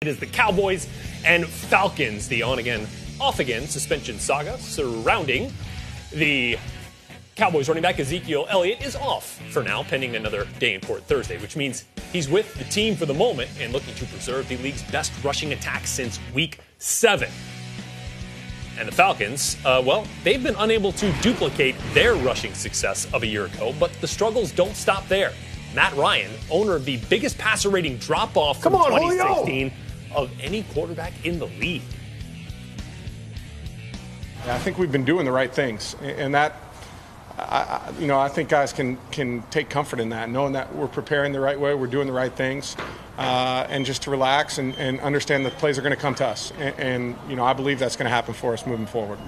It is the Cowboys and Falcons, the on-again, off-again suspension saga surrounding the Cowboys running back Ezekiel Elliott is off for now, pending another day in court Thursday, which means he's with the team for the moment and looking to preserve the league's best rushing attack since Week 7. And the Falcons, they've been unable to duplicate their rushing success of a year ago, but the struggles don't stop there. Matt Ryan, owner of the biggest passer rating drop-off from 2016 of any quarterback in the league. Yeah, I think we've been doing the right things, and that, I think guys can take comfort in that, knowing that we're preparing the right way, we're doing the right things, and just to relax and understand that plays are going to come to us. And I believe that's going to happen for us moving forward.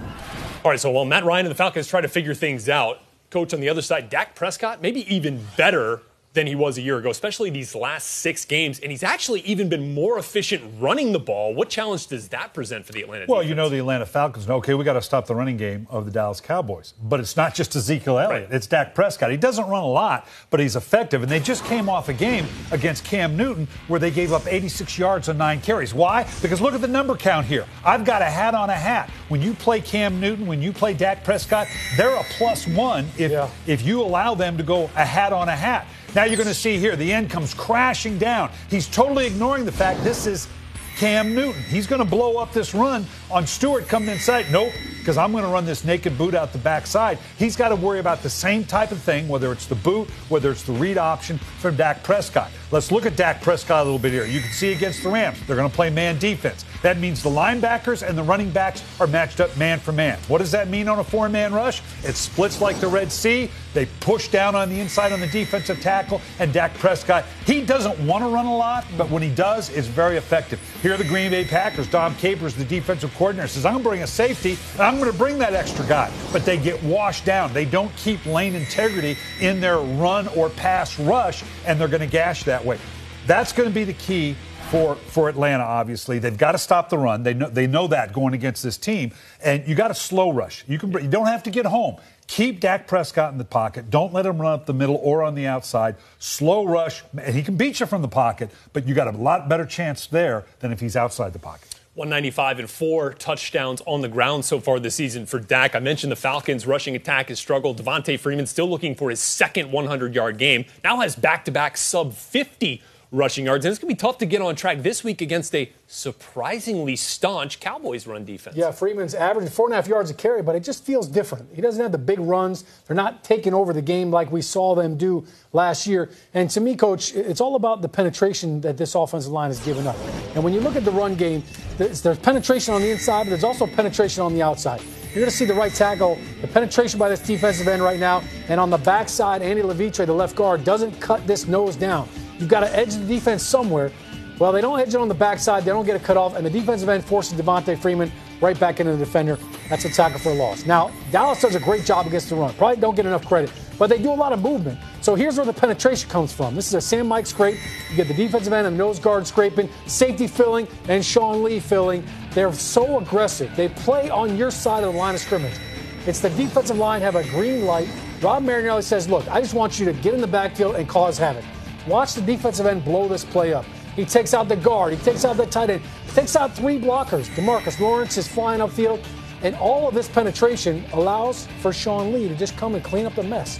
All right, so while Matt Ryan and the Falcons try to figure things out, Coach, on the other side, Dak Prescott, maybe even better than he was a year ago, especially these last 6 games. And he's actually even been more efficient running the ball. What challenge does that present for the Atlanta defense? Well, the Atlanta Falcons know, okay, we got to stop the running game of the Dallas Cowboys. But it's not just Ezekiel Elliott. Right. It's Dak Prescott. He doesn't run a lot, but he's effective. And they just came off a game against Cam Newton where they gave up 86 yards on 9 carries. Why? Because look at the number count here. I've got a hat on a hat. When you play Cam Newton, when you play Dak Prescott, they're a +1 if you allow them to go a hat on a hat. Now you're going to see here, the end comes crashing down. He's totally ignoring the fact this is Cam Newton. He's going to blow up this run on Stewart coming inside. Nope, because I'm going to run this naked boot out the backside. He's got to worry about the same type of thing, whether it's the boot, whether it's the read option from Dak Prescott. Let's look at Dak Prescott a little bit here. You can see against the Rams, they're going to play man defense. That means the linebackers and the running backs are matched up man for man. What does that mean on a 4-man rush? It splits like the Red Sea. They push down on the inside on the defensive tackle, and Dak Prescott, he doesn't want to run a lot, but when he does, it's very effective. Here are the Green Bay Packers. Dom Capers, the defensive coordinator, says, I'm going to bring a safety, and I'm going to bring that extra guy. But they get washed down. They don't keep lane integrity in their run or pass rush, and they're going to gash that way. That's going to be the key for Atlanta, obviously. They've got to stop the run. They know that going against this team. And you got to slow rush. You don't have to get home. Keep Dak Prescott in the pocket. Don't let him run up the middle or on the outside. Slow rush. And he can beat you from the pocket, but you got a lot better chance there than if he's outside the pocket. 195 and 4 touchdowns on the ground so far this season for Dak. I mentioned the Falcons' rushing attack has struggled. Devontae Freeman still looking for his second 100-yard game. Now has back-to-back sub-50 rushing yards. And it's going to be tough to get on track this week against a surprisingly staunch Cowboys run defense. Yeah, Freeman's averaging 4.5 yards a carry, but it just feels different. He doesn't have the big runs. They're not taking over the game like we saw them do last year. And to me, Coach, it's all about the penetration that this offensive line has given up. And when you look at the run game, there's penetration on the inside, but there's also penetration on the outside. You're going to see the right tackle, the penetration by this defensive end right now. And on the backside, Andy Levitre, the left guard, doesn't cut this nose down. You've got to edge the defense somewhere. Well, they don't edge it on the backside. They don't get it cut off. And the defensive end forces Devontae Freeman right back into the defender. That's a tackle for a loss. Now, Dallas does a great job against the run. Probably don't get enough credit. But they do a lot of movement. So here's where the penetration comes from. This is a Sam Mike scrape. You get the defensive end and the nose guard scraping, safety filling, and Sean Lee filling. They're so aggressive. They play on your side of the line of scrimmage. It's the defensive line have a green light. Rob Marinelli says, look, I just want you to get in the backfield and cause havoc. Watch the defensive end blow this play up. He takes out the guard. He takes out the tight end. Takes out 3 blockers. DeMarcus Lawrence is flying upfield. And all of this penetration allows for Sean Lee to just come and clean up the mess.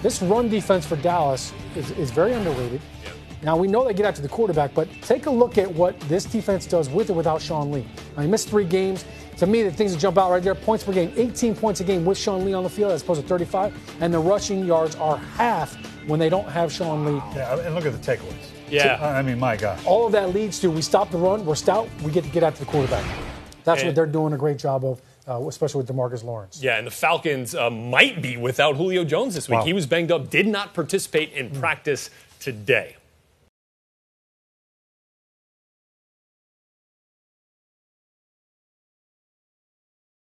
This run defense for Dallas is very underrated. Now, we know they get after the quarterback, but take a look at what this defense does with or without Sean Lee. Now, he missed 3 games. To me, the things that jump out right there, points per game, 18 points a game with Sean Lee on the field as opposed to 35. And the rushing yards are half when they don't have Sean Lee. Yeah, and look at the takeaways. Yeah. I mean, my God. All of that leads to we stop the run, we're stout, we get to get after the quarterback. That's what they're doing a great job of, especially with DeMarcus Lawrence. Yeah, and the Falcons might be without Julio Jones this week. Wow. He was banged up, did not participate in practice today.